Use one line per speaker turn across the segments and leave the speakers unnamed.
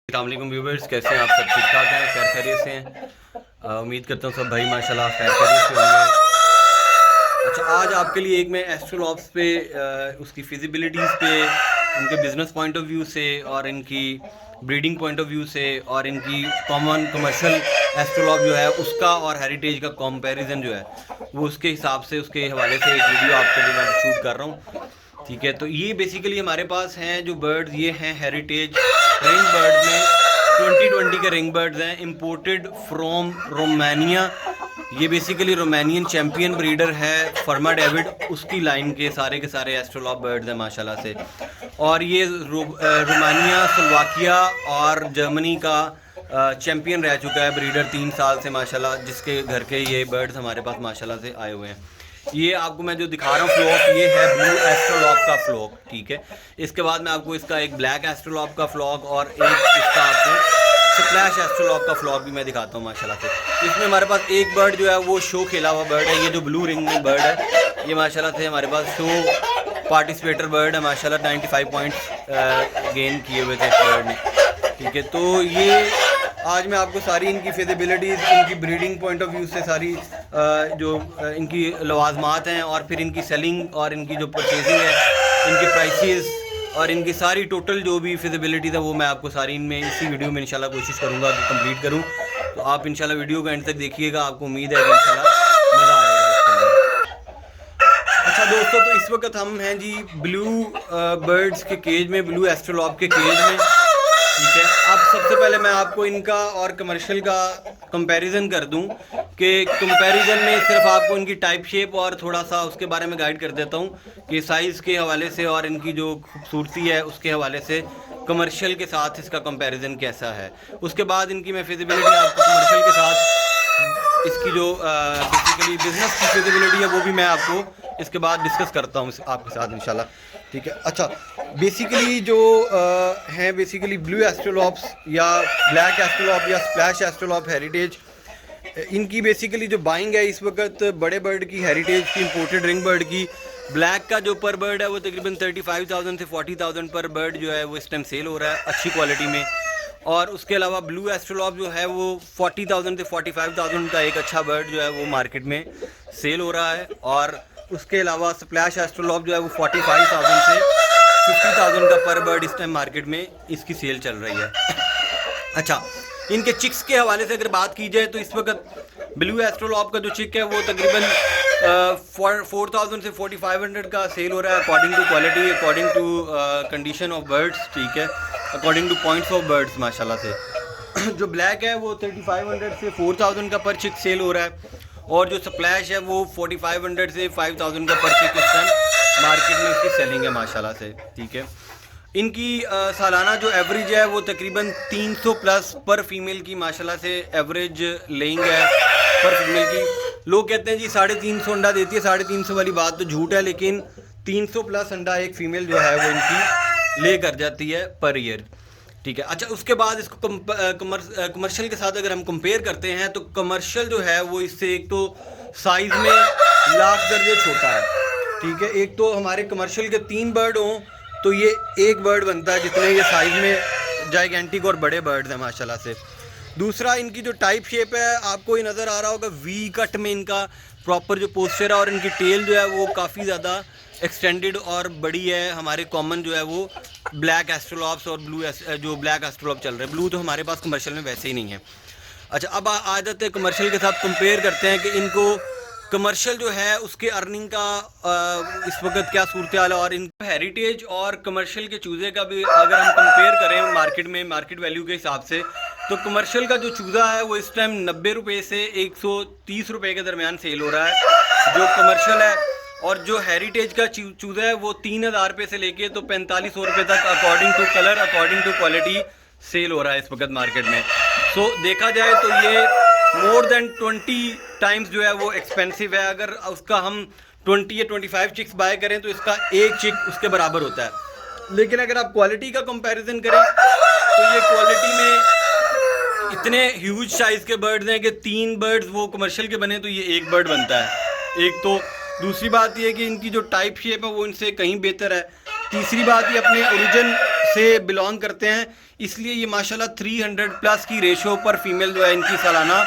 अस्सलामुअलैकुम व्यूवर्स, कैसे हैं आप? सब ठीक ठाक हैं, खैर खैरियत से हैं। उम्मीद करता हूँ सब भाई माशाल्लाह खैर खैरियत से होंगे। अच्छा, आज आपके लिए एक मैं एस्ट्रोलॉब्स पे उसकी फिजिबिलिटीज़ पे, उनके बिज़नेस पॉइंट ऑफ व्यू से और इनकी ब्रीडिंग पॉइंट ऑफ व्यू से और इनकी कॉमन कमर्शियल एस्ट्रोलॉब जो है उसका और हेरिटेज का कंपैरिजन जो है वो उसके हिसाब से, उसके हवाले से एक वीडियो आपके लिए मैं शूट कर रहा हूँ। ठीक है, तो ये बेसिकली हमारे पास हैं जो बर्ड्स, ये हैं हेरिटेज रिंग बर्ड्स में 2020 के रिंग बर्ड्स हैं, इंपोर्टेड फ्रॉम रोमानिया। ये बेसिकली रोमानियन चैम्पियन ब्रीडर है फर्मा डेविड, उसकी लाइन के सारे एस्ट्रोलॉब बर्ड्स हैं माशाल्लाह से। और ये रोमानिया, स्लोवाकिया और जर्मनी का चैम्पियन रह चुका है ब्रीडर 3 साल से माशाल्लाह, जिसके घर के ये बर्ड्स हमारे पास माशाल्लाह से आए हुए हैं। ये आपको मैं जो दिखा रहा हूँ फ्लॉक, ये है ब्लू एस्ट्रोलॉब का फ्लॉक। ठीक है, इसके बाद मैं आपको इसका एक ब्लैक एस्ट्रोलॉब का फ्लॉक और एक इसका आपको स्प्लैश एस्ट्रोलॉब का फ्लॉक भी मैं दिखाता हूँ माशाल्लाह से। इसमें हमारे पास एक बर्ड जो है वो शो खेला हुआ बर्ड है, ये जो ब्लू रिंग बर्ड है ये माशाल्लाह से हमारे पास शो पार्टिसिपेटर बर्ड है माशाल्लाह। 95 पॉइंट्स गेन किए हुए थे इस बर्ड ने। ठीक है, तो ये आज मैं आपको सारी इनकी फिजिबिलिटीज़, इनकी ब्रीडिंग पॉइंट ऑफ व्यू से सारी जो इनकी लवाजमात हैं और फिर इनकी सेलिंग और इनकी जो परचेजिंग है, इनकी प्राइसेस और इनकी सारी टोटल जो भी फिजिबिलिटीज़ है वो मैं आपको सारी इनमें इसी वीडियो में इंशाल्लाह कोशिश करूँगा कि कंप्लीट करूँ। तो आप इंशाल्लाह वीडियो को एंड तक देखिएगा, आपको उम्मीद है कि इंशाल्लाह मज़ा आएगा इसके अंदर। अच्छा दोस्तों, तो इस वक्त हम हैं जी ब्लू बर्ड्स के केज में, ब्लू एस्ट्रोलॉब के केज में। ठीक है, अब सबसे पहले मैं आपको इनका और कमर्शियल का कंपैरिजन कर दूं कि कंपैरिजन में सिर्फ आपको इनकी टाइप शेप और थोड़ा सा उसके बारे में गाइड कर देता हूं कि साइज़ के हवाले से और इनकी जो खूबसूरती है उसके हवाले से कमर्शियल के साथ इसका कंपैरिजन कैसा है। उसके बाद इनकी मैं फिजिबिलिटी आपको कमर्शियल के साथ, इसकी जो बेसिकली बिजनेस की फिजिबिलिटी है वो भी मैं आपको इसके बाद डिस्कस करता हूँ आपके साथ इंशाल्लाह। ठीक है, अच्छा बेसिकली जो हैं बेसिकली ब्लू एस्ट्रोलॉब्स या ब्लैक एस्ट्रोलॉब या स्प्लैश एस्ट्रोलॉब हेरिटेज, इनकी बेसिकली जो बाइंग है इस वक्त बड़े बर्ड की, हेरिटेज की, इंपोर्टेड रिंग बर्ड की, ब्लैक का जो पर बर्ड है वो तकरीबन 35,000 से 40,000 पर बर्ड जो है वो इस टाइम सेल हो रहा है अच्छी क्वालिटी में। और उसके अलावा ब्लू एस्ट्रोलॉब जो है वो 40,000 से 45,000 का एक अच्छा बर्ड जो है वो मार्केट में सेल हो रहा है। और उसके अलावा स्प्लैश एस्ट्रोलॉब जो है वो 45,000 से 50,000 का पर बर्ड इस टाइम मार्केट में इसकी सेल चल रही है। अच्छा, इनके चिक्स के हवाले से अगर बात की जाए तो इस वक्त ब्लू एस्ट्रोलॉब का जो चिक है वो तकरीबन 4,000 से 4,500 का सेल हो रहा है according to quality, according to condition of birds. ठीक है, according to points of birds माशाल्लाह से। जो ब्लैक है वो 3,500 से 4,000 का पर चिक सेल हो रहा है और जो स्प्लैश है वो 4,500 से 5,000 का पर चिक इस टाइम मार्केट में इसकी सेलिंग है माशाल्लाह से। ठीक है, इनकी सालाना जो एवरेज है वो तकरीबन 300 प्लस पर फीमेल की माशाल्लाह से एवरेज लेइंग है पर फीमेल की। लोग कहते हैं जी 350 अंडा देती है, 350 वाली बात तो झूठ है, लेकिन 300 प्लस अंडा एक फ़ीमेल जो है वो इनकी ले कर जाती है पर ईयर। ठीक है, अच्छा उसके बाद इसको कमर्शियल के साथ अगर हम कंपेयर करते हैं तो कमर्शियल जो है वो इससे एक तो साइज़ में लाख दर्जे छोटा है। ठीक है, एक तो हमारे कमर्शियल के 3 बर्ड हों तो ये एक बर्ड बनता है जितने ये साइज़ में जाइगेंटिक और बड़े बर्ड्स हैं माशाल्लाह से। दूसरा, इनकी जो टाइप शेप है आपको ये नज़र आ रहा होगा वी कट में इनका प्रॉपर जो पोस्चर है और इनकी टेल जो है वो काफ़ी ज़्यादा एक्सटेंडेड और बड़ी है। हमारे कॉमन जो है वो ब्लैक एस्ट्रोलॉब्स और ब्लू जो ब्लैक एस्ट्रोलॉब चल रहे हैं, ब्लू तो हमारे पास कमर्शियल में वैसे ही नहीं है। अच्छा, अब आ जाते हैं कमर्शियल के साथ कंपेयर करते हैं कि इनको कमर्शियल जो है उसके अर्निंग का इस वक्त क्या सूरत हाल है। और इन हेरिटेज और कमर्शियल के चूज़े का भी अगर हम कंपेयर करें मार्केट में, मार्केट वैल्यू के हिसाब से, तो कमर्शियल का जो चूज़ा है वो इस टाइम 90 रुपये से 130 रुपये के दरमियान सेल हो रहा है जो कमर्शियल है। और जो हेरिटेज का चूज़ा है वो 3,000 रुपये से लेके तो 4,500 रुपये तक according to colour, according to quality sale हो रहा है इस वक्त मार्केट में। सो देखा जाए तो ये मोर देन 20 टाइम्स जो है वो एक्सपेंसिव है। अगर उसका हम 20 या 25 चिक्स बाय करें तो इसका एक चिक उसके बराबर होता है। लेकिन अगर आप क्वालिटी का कंपैरिजन करें तो ये क्वालिटी में इतने ह्यूज साइज़ के बर्ड्स हैं कि 3 बर्ड्स वो कमर्शियल के बने तो ये एक बर्ड बनता है। एक तो दूसरी बात ये है कि इनकी जो टाइप शेप है वो इनसे कहीं बेहतर है। तीसरी बात, ये अपने ओरिजिन से बिलोंग करते हैं, इसलिए ये माशाल्लाह 300 प्लस की रेशो पर फीमेल जो है इनकी सालाना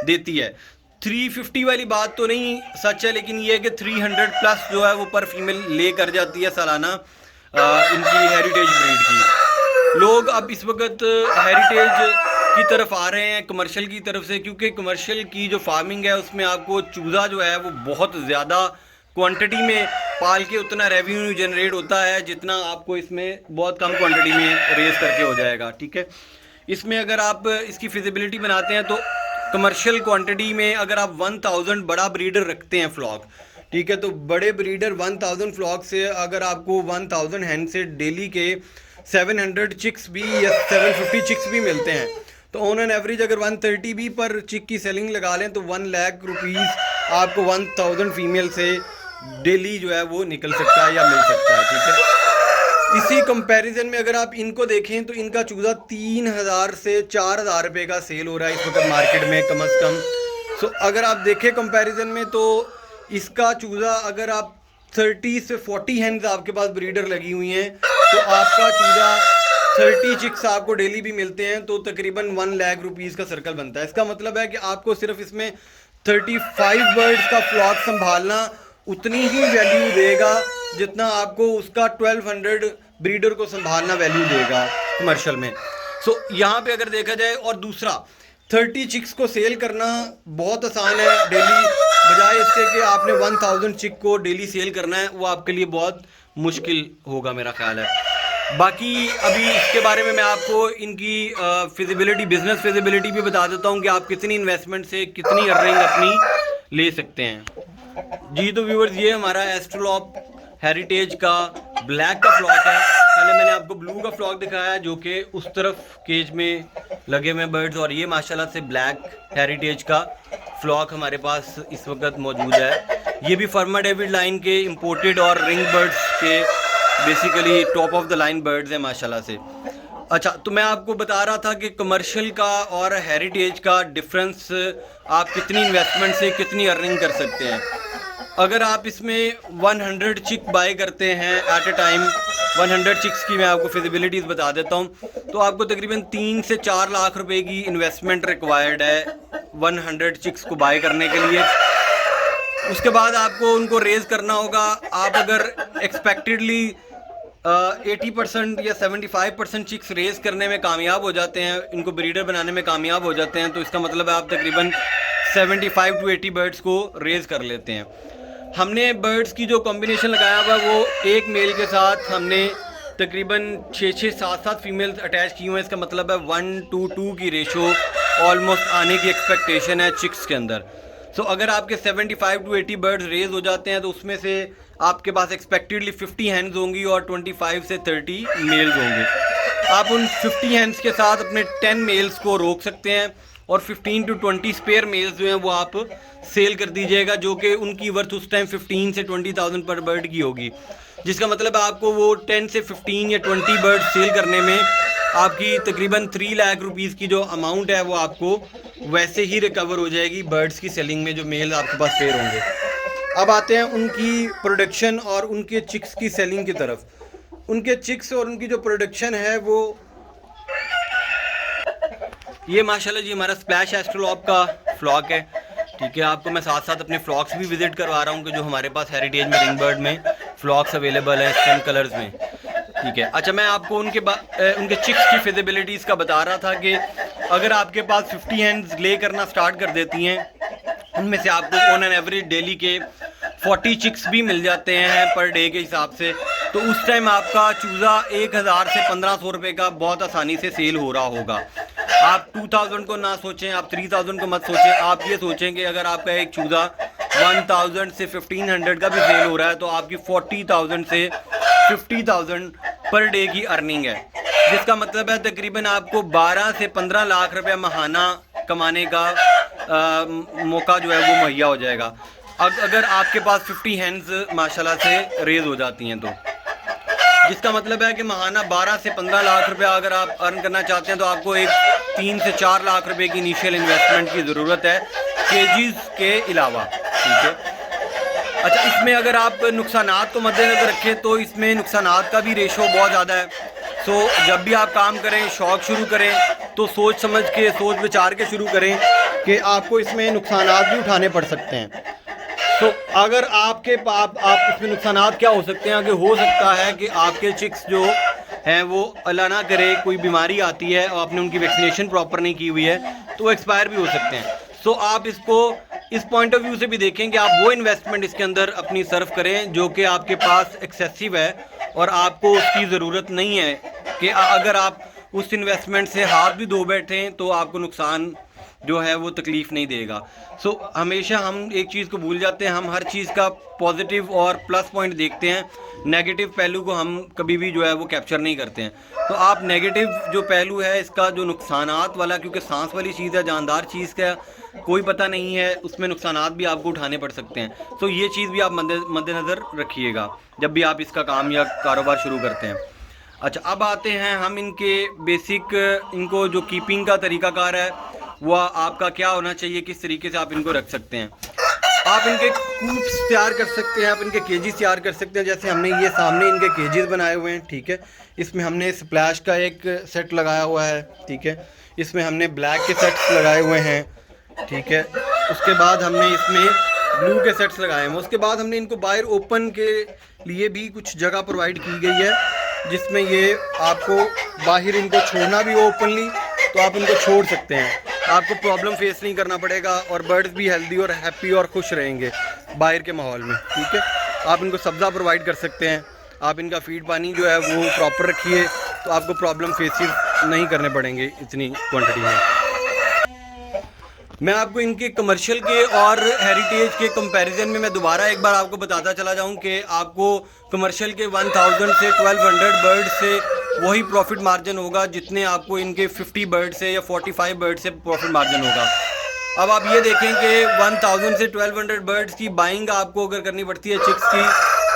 देती है। 350 वाली बात तो नहीं सच है, लेकिन ये है कि 300 प्लस जो है वो पर फीमेल ले कर जाती है सालाना इनकी हेरिटेज ब्रीड की। लोग अब इस वक्त हेरिटेज की तरफ आ रहे हैं कमर्शियल की तरफ से, क्योंकि कमर्शियल की जो फार्मिंग है उसमें आपको चूज़ा जो है वो बहुत ज़्यादा क्वांटिटी में पाल के उतना रेवेन्यू जनरेट होता है जितना आपको इसमें बहुत कम क्वांटिटी में रेस करके हो जाएगा। ठीक है, इसमें अगर आप इसकी फिजिबिलिटी बनाते हैं तो कमर्शियल क्वांटिटी में अगर आप 1000 बड़ा ब्रीडर रखते हैं फ्लॉक, ठीक है, तो बड़े ब्रीडर 1000 फ्लॉक से अगर आपको 1000 हैन से डेली के 700 चिक्स भी या 750 चिक्स भी मिलते हैं, तो ऑन एन एवरेज अगर 130 भी पर चिक की सेलिंग लगा लें तो 1 लाख रुपीज़ आपको 1000 फीमेल से डेली जो है वो निकल सकता है या मिल सकता है। ठीक है, इसी कंपैरिजन में अगर आप इनको देखें तो इनका चूज़ा 3000 से 4000 रुपये का सेल हो रहा है इस वक्त मार्केट में कम अज़ कम। सो अगर आप देखें कंपैरिजन में तो इसका चूज़ा अगर आप 30 से 40 हैंड्स आपके पास ब्रीडर लगी हुई हैं तो आपका चूज़ा 30 चिक्स आपको डेली भी मिलते हैं तो तकरीबन 1 लाख रुपीज़ का सर्कल बनता है। इसका मतलब है कि आपको सिर्फ इसमें 35 बर्ड्स का फ्लॉक संभालना उतनी ही वैल्यू देगा जितना आपको उसका 1200 ब्रीडर को संभालना वैल्यू देगा कमर्शियल में। सो यहाँ पे अगर देखा जाए, और दूसरा 30 चिक्स को सेल करना बहुत आसान है डेली, बजाय इसके कि आपने 1000 चिक को डेली सेल करना है, वो आपके लिए बहुत मुश्किल होगा मेरा ख्याल है। बाकी अभी इसके बारे में मैं आपको इनकी फिजिबिलिटी, बिजनेस फिजिबिलिटी भी बता देता हूँ कि आप कितनी इन्वेस्टमेंट से कितनी अर्निंग अपनी ले सकते हैं। जी तो व्यूवर्स, ये हमारा एस्ट्रोलॉप हेरिटेज का ब्लैक का फ्लॉक है। पहले मैंने आपको ब्लू का फ्लॉक दिखाया है जो कि उस तरफ केज में लगे हुए बर्ड्स, और ये माशाल्लाह से ब्लैक हेरिटेज का फ्लॉक हमारे पास इस वक्त मौजूद है। ये भी फर्मा डेविड लाइन के इंपोर्टेड और रिंग बर्ड्स के basically top of the line birds हैं माशाल्लाह से। अच्छा, तो मैं आपको बता रहा था कि कमर्शियल का और हेरिटेज का डिफरेंस, आप कितनी इन्वेस्टमेंट से कितनी अर्निंग कर सकते हैं। अगर आप इसमें 100 चिक बाय करते हैं एट अ टाइम, 100 चिक्स की मैं आपको फिजिबिलिटीज़ बता देता हूँ, तो आपको तकरीबन 3 से 4 लाख रुपए की इन्वेस्टमेंट रिक्वायर्ड है 100 चिक्स को बाय करने के लिए। उसके बाद आपको उनको रेज़ करना होगा। आप अगर एक्सपेक्टेडली 80% या 75% चिक्स रेज़ करने में कामयाब हो जाते हैं, इनको ब्रीडर बनाने में कामयाब हो जाते हैं, तो इसका मतलब है आप तकरीबन 75 to 80 बर्ड्स को रेज़ कर लेते हैं। हमने बर्ड्स की जो कॉम्बिनेशन लगाया हुआ वो एक मेल के साथ हमने तकरीबन 6-6, 7-7 फीमेल्स अटैच की हुए हैं। इसका मतलब है 1:2 की रेशो ऑलमोस्ट आने की एक्सपेक्टेशन है चिक्स के अंदर। सो अगर आपके 75 to 80 बर्ड्स रेज़ हो जाते हैं तो उसमें से आपके पास एक्सपेक्टेडली 50 हैंड्स होंगी और 25 से 30 मेल्स होंगे। आप उन 50 हैंड्स के साथ अपने 10 मेल्स को रोक सकते हैं और 15 to 20 स्पेयर मेल्स जो हैं वो आप सेल कर दीजिएगा, जो कि उनकी वर्थ उस टाइम 15 से 20,000 पर बर्ड की होगी। जिसका मतलब है आपको वो 10 से 15 या 20 बर्ड सेल करने में आपकी तकरीबन 3 लाख रुपीज़ की जो अमाउंट है वो आपको वैसे ही रिकवर हो जाएगी बर्ड्स की सेलिंग में, जो मेल आपके पास पेयर होंगे। अब आते हैं उनकी प्रोडक्शन और उनके चिक्स की सेलिंग की तरफ। उनके चिक्स और उनकी जो प्रोडक्शन है वो ये माशाल्लाह जी हमारा स्प्लैश एस्ट्रोलॉप का फ्लॉक है। ठीक है, आपको मैं साथ साथ अपने फ्लॉक्स भी विजिट करवा रहा हूँ कि जो हमारे पास हेरिटेज में रिंग बर्ड में फ्लॉक्स अवेलेबल हैं स्किन कलर्स में। ठीक है, अच्छा मैं आपको उनके चिक्स की फिजिबिलिटीज़ का बता रहा था कि अगर आपके पास 50 हैंड्स ले करना स्टार्ट कर देती हैं, उनमें से आपको ऑन एन एवरेज डेली के 40 चिक्स भी मिल जाते हैं पर डे के हिसाब से, तो उस टाइम आपका चूज़ा 1000 से 1500 रुपये का बहुत आसानी से सेल हो रहा होगा। आप 2000 को ना सोचें, आप 3000 को मत सोचें, आप ये सोचें कि अगर आपका एक चूज़ा 1000 से 1500 का भी सेल हो रहा है तो आपकी 40,000 से 50,000 पर डे की अर्निंग है, जिसका मतलब है तकरीबन आपको 12 से 15 लाख रुपया महाना कमाने का मौका जो है वो मुहैया हो जाएगा अगर आपके पास 50 हैंड्स माशाल्लाह से रेज़ हो जाती हैं तो। जिसका मतलब है कि महाना 12 से 15 लाख रुपया अगर आप अर्न करना चाहते हैं तो आपको एक 3 से 4 लाख रुपए की इनिशियल इन्वेस्टमेंट की ज़रूरत है केजीज़ के अलावा। ठीक है, अच्छा, इसमें अगर आप नुकसानात को मद्देनज़र रखें तो इसमें नुकसानात का भी रेशो बहुत ज़्यादा है। सो जब भी आप काम करें, शौक़ शुरू करें तो सोच समझ के, सोच विचार के शुरू करें कि आपको इसमें नुकसानात भी उठाने पड़ सकते हैं। तो अगर आपके आप इसमें नुकसानात क्या हो सकते हैं कि हो सकता है कि आपके चिक्स जो हैं वो अल्लाह ना करे कोई बीमारी आती है और आपने उनकी वैक्सीनेशन प्रॉपर नहीं की हुई है तो वो एक्सपायर भी हो सकते हैं। सो आप इसको इस पॉइंट ऑफ व्यू से भी देखें कि आप वो इन्वेस्टमेंट इसके अंदर अपनी सर्व करें जो कि आपके पास एक्सेसिव है और आपको उसकी ज़रूरत नहीं है, कि अगर आप उस इन्वेस्टमेंट से हाथ भी धो बैठें तो आपको नुकसान जो है वो तकलीफ़ नहीं देगा। सो हमेशा हम एक चीज़ को भूल जाते हैं, हम हर चीज़ का पॉजिटिव और प्लस पॉइंट देखते हैं, नेगेटिव पहलू को हम कभी भी जो है वो कैप्चर नहीं करते हैं। तो आप नेगेटिव जो पहलू है इसका, जो नुकसानात वाला, क्योंकि सांस वाली चीज़ है, जानदार चीज़ का कोई पता नहीं है, उसमें नुकसानात भी आपको उठाने पड़ सकते हैं। तो ये चीज़ भी आप मद्देनज़र रखिएगा जब भी आप इसका काम या कारोबार शुरू करते हैं। अच्छा, अब आते हैं हम इनके बेसिक, इनको जो कीपिंग का तरीक़ाकार है वह आपका क्या होना चाहिए, किस तरीके से आप इनको रख सकते हैं। आप इनके कूप्स तैयार कर सकते हैं, आप इनके केजेस तैयार कर सकते हैं। जैसे हमने ये सामने इनके केजेस बनाए हुए हैं, ठीक है। इसमें हमने स्प्लैश का एक सेट लगाया हुआ है, ठीक है। इसमें हमने ब्लैक के सेट्स लगाए हुए हैं, ठीक है। उसके बाद हमने इसमें ब्लू के सेट्स लगाए हैं। उसके बाद हमने इनको बाहर ओपन के लिए भी कुछ जगह प्रोवाइड की गई है, जिसमें ये आपको बाहर इनको छोड़ना भी हो ओपनली तो आप इनको छोड़ सकते हैं, आपको प्रॉब्लम फेस नहीं करना पड़ेगा और बर्ड्स भी हेल्दी और हैप्पी और खुश रहेंगे बाहर के माहौल में, ठीक है। आप इनको सब्ज़ा प्रोवाइड कर सकते हैं, आप इनका फीड पानी जो है वो प्रॉपर रखिए तो आपको प्रॉब्लम फेस नहीं करने पड़ेंगे इतनी क्वांटिटी में। मैं आपको इनके कमर्शियल के और हेरिटेज के कंपैरिजन में मैं दोबारा एक बार आपको बताता चला जाऊं कि आपको कमर्शियल के 1000 से 1200 बर्ड से वही प्रॉफिट मार्जिन होगा जितने आपको इनके 50 बर्ड से या 45 बर्ड से प्रॉफिट मार्जिन होगा। अब आप ये देखें कि 1000 से 1200 बर्ड्स की बाइंग आपको अगर करनी पड़ती है चिक्स की,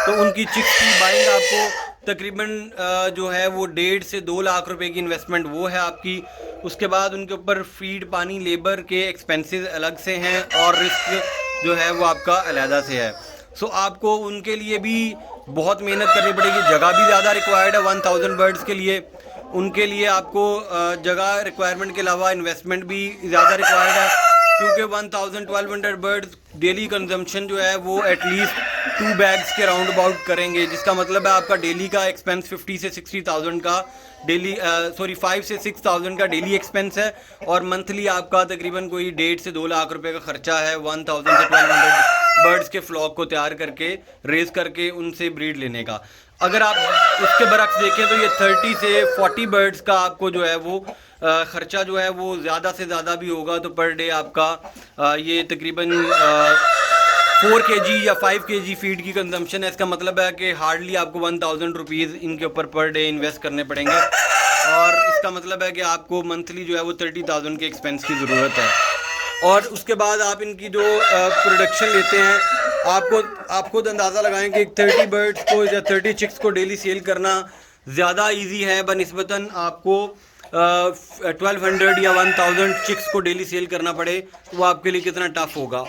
तो उनकी चिक्स की बाइंग आपको तकरीबन जो है वो 1.5 से 2 लाख रुपए की इन्वेस्टमेंट वो है आपकी। उसके बाद उनके ऊपर फीड, पानी, लेबर के एक्सपेंसेस अलग से हैं और रिस्क जो है वो आपका अलहदा से है। सो आपको उनके लिए भी बहुत मेहनत करनी पड़ेगी, जगह भी ज़्यादा रिक्वायर्ड है 1000 बर्ड्स के लिए। उनके लिए आपको जगह रिक्वायरमेंट के अलावा इन्वेस्टमेंट भी ज़्यादा रिक्वायर्ड है, क्योंकि 1200 बर्ड्स डेली कंजम्पशन जो है वो एटलीस्ट 2 बैग्स के राउंड अबाउट करेंगे, जिसका मतलब है आपका डेली का एक्सपेंस 50 से 60,000 का डेली 5 से 6,000 का डेली एक्सपेंस है और मंथली आपका तकरीबन कोई 1.5 से 2 लाख रुपए का खर्चा है 1000 से 1200 बर्ड्स के फ्लॉक को तैयार करके, रेज करके उनसे ब्रीड लेने का। अगर आप उसके बरक्स देखें तो ये 30 से 40 बर्ड्स का आपको जो है वो ख़र्चा जो है वो ज़्यादा से ज़्यादा भी होगा। तो पर डे आपका ये तकरीबन 4 kg या 5 kg फीड की कंजम्पशन है। इसका मतलब है कि हार्डली आपको 1000 रुपीज़ इनके ऊपर पर डे इन्वेस्ट करने पड़ेंगे और इसका मतलब है कि आपको मंथली जो है वो 30,000 के एक्सपेंस की ज़रूरत है। और उसके बाद आप इनकी जो प्रोडक्शन लेते हैं, आप खुद अंदाज़ा लगाएं कि 30 बर्ड्स को या 30 चिक्स को डेली सेल करना ज़्यादा इजी है बनिस्बतन आपको 1200 या 1000 चिक्स को डेली सेल करना पड़े तो वो आपके लिए कितना टफ होगा।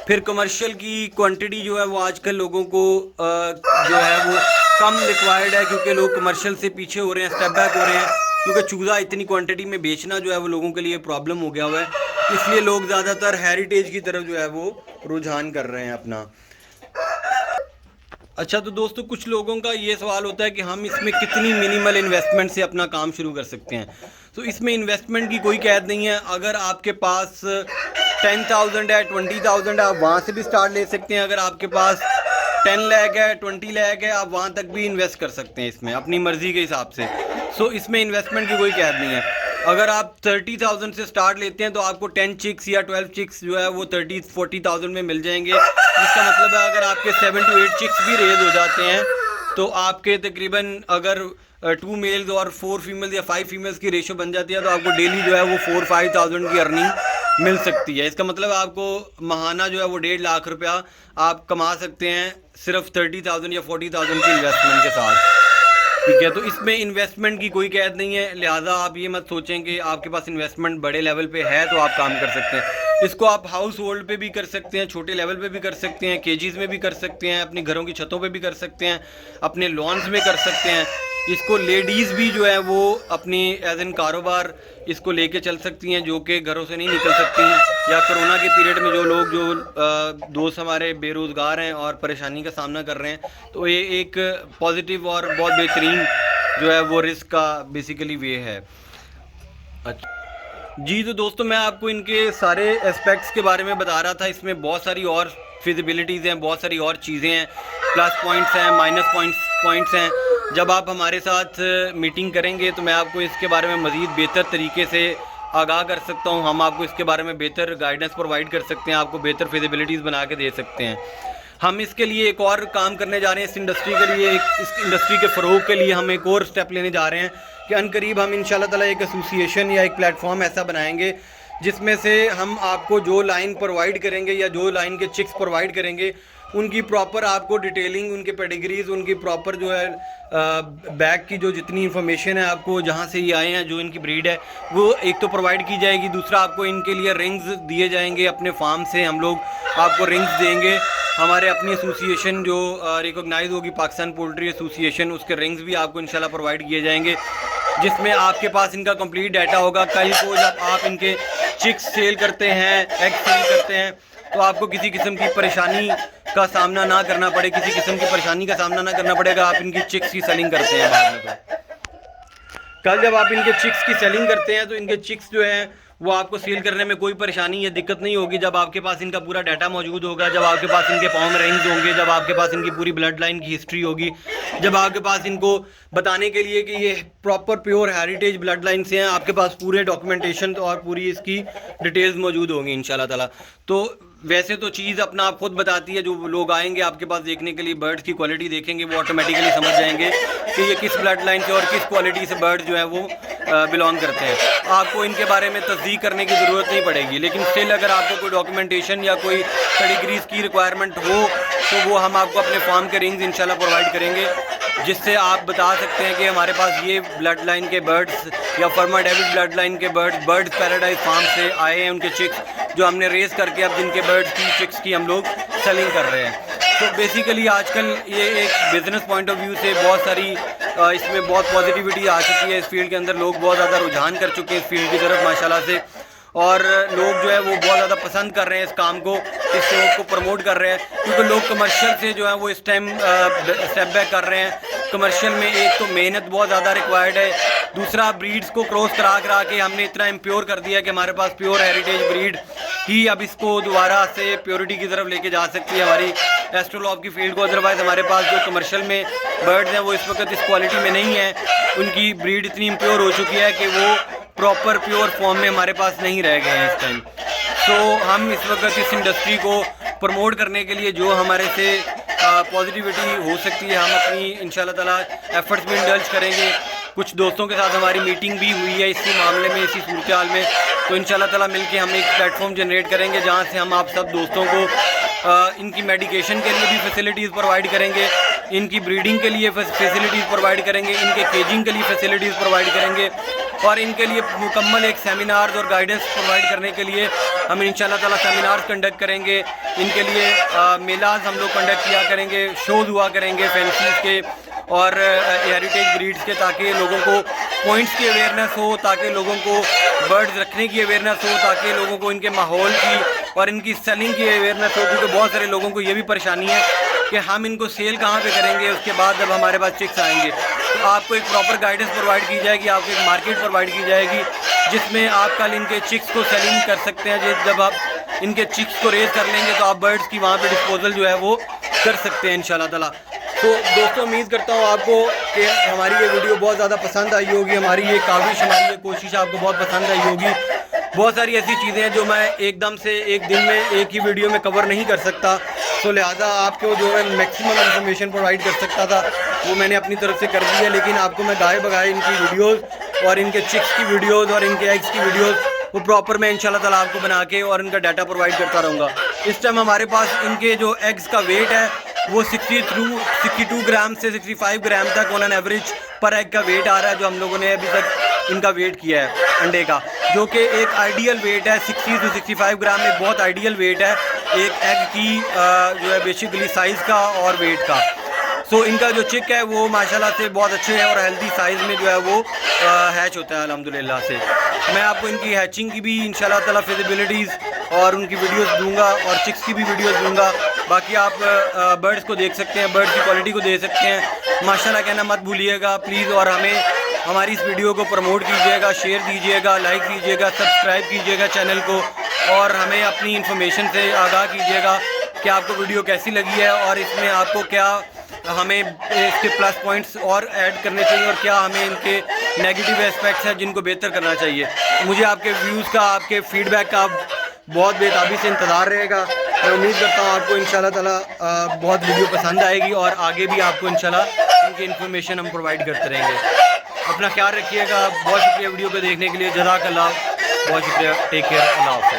फिर कमर्शियल की क्वांटिटी जो है वो आजकल लोगों को जो है वो कम रिक्वायर्ड है, क्योंकि लोग कमर्शियल से पीछे हो रहे हैं, स्टेप बैक हो रहे हैं, क्योंकि चूज़ा इतनी क्वांटिटी में बेचना जो है वो लोगों के लिए प्रॉब्लम हो गया हुआ है। इसलिए लोग ज़्यादातर हेरिटेज की तरफ जो है वो रुझान कर रहे हैं अपना। अच्छा, तो दोस्तों कुछ लोगों का ये सवाल होता है कि हम इसमें कितनी मिनिमल इन्वेस्टमेंट से अपना काम शुरू कर सकते हैं। तो इसमें इन्वेस्टमेंट की कोई कैद नहीं है। अगर आपके पास 10,000 है, 20,000 है, आप वहाँ से भी स्टार्ट ले सकते हैं। अगर आपके पास 10 लाख है, 20 लाख है, आप वहाँ तक भी इन्वेस्ट कर सकते हैं इसमें अपनी मर्ज़ी के हिसाब से। सो इसमें इन्वेस्टमेंट की कोई कैद नहीं है। अगर आप 30,000 से स्टार्ट लेते हैं तो आपको 10 चिक्स या 12 चिक्स जो है वो 30-40,000 में मिल जाएंगे, जिसका मतलब है अगर आपके 7 to 8 चिक्स भी रेज हो जाते हैं तो आपके तकरीबन अगर 2 मेल्स और 4 फीमेल्स या 5 फीमेल्स की रेशो बन जाती है तो आपको डेली जो है वो 4-5,000 की अर्निंग मिल सकती है। इसका मतलब आपको माहाना जो है वो 1.5 लाख रुपया आप कमा सकते हैं सिर्फ 30,000 या 40,000 की इन्वेस्टमेंट के साथ, ठीक है। तो इसमें इन्वेस्टमेंट की कोई कैद नहीं है, लिहाजा आप ये मत सोचें कि आपके पास इन्वेस्टमेंट बड़े लेवल पे है तो आप काम कर सकते हैं। इसको आप हाउस होल्ड पे भी कर सकते हैं, छोटे लेवल पे भी कर सकते हैं, केजीज में भी कर सकते हैं, अपनी घरों की छतों पे भी कर सकते हैं, अपने लॉन्स में कर सकते हैं। इसको लेडीज़ भी जो है वो अपनी एज एन कारोबार इसको लेके चल सकती हैं, जो कि घरों से नहीं निकल सकती, या कोरोना के पीरियड में जो लोग जो दोस्त हमारे बेरोज़गार हैं और परेशानी का सामना कर रहे हैं, तो ये एक पॉजिटिव और बहुत बेहतरीन जो है वो रिस्क का बेसिकली वे है। अच्छा जी, तो दोस्तों मैं आपको इनके सारे एस्पेक्ट्स के बारे में बता रहा था। इसमें बहुत सारी और फिजिबिलिटीज़ हैं, बहुत सारी और चीज़ें हैं, प्लस पॉइंट्स हैं, माइनस पॉइंट्स हैं। जब आप हमारे साथ मीटिंग करेंगे तो मैं आपको इसके बारे में मज़ीद बेहतर तरीके से आगाह कर सकता हूँ। हम आपको इसके बारे में बेहतर गाइडेंस प्रोवाइड कर सकते हैं, आपको बेहतर फिजिबिलिटीज़ बना के दे सकते हैं। हम इसके लिए एक और काम करने जा रहे हैं, इस इंडस्ट्री के लिए, इस इंडस्ट्री के फ़रोग के लिए हम एक और स्टेप लेने जा रहे हैं कि अनकरीब हम इंशाल्लाह ताला एक एसोसिएशन या एक प्लेटफॉर्म ऐसा बनाएंगे जिसमें से हम आपको जो लाइन प्रोवाइड करेंगे या जो लाइन के चिक्स प्रोवाइड करेंगे उनकी प्रॉपर आपको डिटेलिंग, उनके पेडिग्रीज, उनकी प्रॉपर जो है बैक की जो जितनी इन्फॉर्मेशन है, आपको जहाँ से ये आए हैं, जो इनकी ब्रीड है, वो एक तो प्रोवाइड की जाएगी। दूसरा आपको इनके लिए रिंग्स दिए जाएंगे, अपने फार्म से हम लोग आपको रिंग्स देंगे। हमारे अपनी एसोसिएशन जो रिकॉग्नाइज होगी, पाकिस्तान पोल्ट्री एसोसिएशन, उसके रिंग्स भी आपको इंशाल्लाह प्रोवाइड किए जाएंगे, जिसमें आपके पास इनका कंप्लीट डाटा होगा। कल को जब आप इनके चिक्स सेल करते हैं, एग सेल करते हैं, तो आपको किसी किस्म की परेशानी का सामना ना करना पड़े, किसी किस्म की परेशानी का सामना ना करना पड़ेगा आप इनकी चिक्स की सेलिंग करते हैं बाद में। तो कल जब आप इनके चिक्स की सेलिंग करते हैं तो इनके चिक्स जो हैं वो आपको सेल करने में कोई परेशानी या दिक्कत नहीं होगी, जब आपके पास इनका पूरा डाटा मौजूद होगा, जब आपके पास इनके पाँव में रिंग्स होंगे, जब आपके पास इनकी पूरी ब्लड लाइन की हिस्ट्री होगी, जब आपके पास इनको बताने के लिए कि ये proper pure heritage blood line से हैं, आपके पास पूरे डॉक्यूमेंटेशन और पूरी इसकी डिटेल्स मौजूद होंगी इंशाल्लाह ताला। तो वैसे तो चीज़ अपना आप खुद बताती है, जो लोग आएंगे आपके पास देखने के लिए, बर्ड्स की क्वालिटी देखेंगे, वो ऑटोमेटिकली समझ जाएंगे कि ये किस ब्लड लाइन से और किस क्वालिटी से बर्ड जो है वो बिलोंग करते हैं। आपको इनके बारे में तस्दीक करने की ज़रूरत नहीं पड़ेगी, लेकिन स्टिल अगर आपको कोई डॉक्यूमेंटेशन या कोई पेडिग्रीज की रिक्वायरमेंट हो तो वो हम आपको अपने फार्म के रिंग्स इंशाल्लाह प्रोवाइड करेंगे, जिससे आप बता सकते हैं कि हमारे पास ये ब्लड लाइन के बर्ड्स या फर्मा डेविड ब्लड लाइन के बर्ड्स पैराडाइज फार्म से आए हैं, उनके चिक्स जो हमने रेस करके अब जिनके बर्ड्स की चिक्स की हम लोग सेलिंग कर रहे हैं। तो बेसिकली आजकल ये एक बिज़नेस पॉइंट ऑफ व्यू से बहुत सारी इसमें बहुत पॉजिटिविटी आ चुकी है। इस फील्ड के अंदर लोग बहुत ज़्यादा रुझान कर चुके हैं इस फील्ड की तरफ माशाल्लाह से, और लोग जो है वो बहुत ज़्यादा पसंद कर रहे हैं इस काम को, इस शौक को प्रमोट कर रहे हैं, क्योंकि लोग कमर्शियल से जो है वो इस टाइम स्टेप बैक कर रहे हैं। कमर्शियल में एक तो मेहनत बहुत ज़्यादा रिक्वायर्ड है, दूसरा ब्रीड्स को क्रॉस करा के हमने इतना इम्प्योर कर दिया कि हमारे पास प्योर हेरिटेज ब्रीड ही अब इसको दोबारा से प्योरिटी की तरफ लेके जा सकती है हमारी एस्ट्रोलॉब की फील्ड को। अदरवाइज़ हमारे पास जो कमर्शियल में बर्ड्स हैं वो इस वक्त इस क्वालिटी में नहीं है, उनकी ब्रीड इतनी इम्प्योर हो चुकी है कि वो प्रॉपर प्योर फॉर्म में हमारे पास नहीं रह गए हैं इस टाइम। तो हम इस वक्त इस इंडस्ट्री को प्रमोट करने के लिए जो हमारे से पॉजिटिविटी हो सकती है, हम अपनी इंशाल्लाह ताला एफर्ट्स में इंडल्ज करेंगे। कुछ दोस्तों के साथ हमारी मीटिंग भी हुई है इसी मामले में, इसी सूरत हाल में, तो इंशाल्लाह ताला मिलके हम एक प्लेटफॉर्म जनरेट करेंगे जहां से हम आप सब दोस्तों को इनकी मेडिकेशन के लिए भी फैसिलिटीज़ प्रोवाइड करेंगे, इनकी ब्रीडिंग के लिए फैसिलिटीज़ प्रोवाइड करेंगे, इनके केजिंग के लिए फैसिलिटीज़ प्रोवाइड करेंगे, और इनके लिए मुकम्मल एक सेमिनार्स और गाइडेंस प्रोवाइड करने के लिए हम इंशाल्लाह ताला सेमिनार्स कंडक्ट करेंगे। इनके लिए मेलाज हम लोग कंडक्ट किया करेंगे, शोज़ हुआ करेंगे फैंसीज़ के और हेरिटेज ब्रीड्स के, ताकि लोगों को पॉइंट्स की अवेयरनेस हो, ताकि लोगों को बर्ड्स रखने की अवेयरनेस हो, ताकि लोगों को इनके माहौल की और इनकी सेलिंग की अवेयरनेस हो, क्योंकि बहुत सारे लोगों को ये भी परेशानी है कि हम इनको सेल कहाँ पे करेंगे उसके बाद जब हमारे पास चिक्स आएंगे। तो आपको एक प्रॉपर गाइडेंस प्रोवाइड की जाएगी, आपको एक मार्केट प्रोवाइड की जाएगी जिसमें आप कल इनके चिक्स को सेलिंग कर सकते हैं। जब आप इनके चिक्स को रेज कर लेंगे तो आप बर्ड्स की वहाँ पे डिस्पोजल जो है वो कर सकते हैं इंशाल्लाह ताला। तो दोस्तों उम्मीद करता हूँ आपको कि हमारी ये वीडियो बहुत ज़्यादा पसंद आई होगी, हमारी ये काविश, हमारी ये कोशिश आपको बहुत पसंद आई होगी। बहुत सारी ऐसी चीज़ें हैं जो मैं एकदम से एक दिन में एक ही वीडियो में कवर नहीं कर सकता, तो लिहाजा आपको जो है मैक्सिमम इन्फॉर्मेशन प्रोवाइड कर सकता था वो मैंने अपनी तरफ से कर दी है। लेकिन आपको मैं गाय बगाए इनकी वीडियोज़ और इनके चिक्स की वीडियोज़ और इनके एग्स की वीडियोज़ वो प्रॉपर मैं इंशाल्लाह ताला आपको बना के और इनका डाटा प्रोवाइड करता रहूँगा। इस टाइम हमारे पास इनके जो एग्स का वेट है वो 62 ग्राम से 65 ग्राम तक ऑन एन एवरेज पर एग का वेट आ रहा है, जो हम लोगों ने अभी तक इनका वेट किया है अंडे का। जो कि एक आइडियल वेट है 60 से 65 ग्राम में, बहुत आइडियल वेट है एक एग की जो है बेसिकली साइज़ का और वेट का। सो इनका जो चिक है वो माशाल्लाह से बहुत अच्छे है और हेल्दी साइज़ में जो है वो हैच होता है अल्हम्दुलिल्लाह से। मैं आपको इनकी हैचिंग की भी इंशाल्लाह ताला फिजिबिलिटीज़ और उनकी वीडियोस दूंगा और चिक्स की भी वीडियोस दूंगा। बाकी आप बर्ड्स को देख सकते हैं, बर्ड्स की क्वालिटी को देख सकते हैं। माशाल्लाह कहना मत भूलिएगा प्लीज़, और हमें हमारी इस वीडियो को प्रमोट कीजिएगा, शेयर दीजिएगा, लाइक कीजिएगा, सब्सक्राइब कीजिएगा चैनल को, और हमें अपनी इन्फॉर्मेशन से आगाह कीजिएगा कि आपको वीडियो कैसी लगी है और इसमें आपको क्या हमें इसके प्लस पॉइंट्स और ऐड करने चाहिए और क्या हमें इनके नेगेटिव एस्पेक्ट्स हैं जिनको बेहतर करना चाहिए। मुझे आपके व्यूज़ का, आपके फीडबैक का बहुत बेताबी से इंतज़ार रहेगा। मैं उम्मीद करता हूँ आपको इंशाल्लाह ताला बहुत वीडियो पसंद आएगी और आगे भी आपको इंशाल्लाह इनकी इन्फॉर्मेशन हम प्रोवाइड करते रहेंगे। अपना ख्याल रखिएगा। बहुत शुक्रिया वीडियो को देखने के लिए। जज़ाकल्लाह, बहुत शुक्रिया। Take care. अल्लाह हाफ़िज़।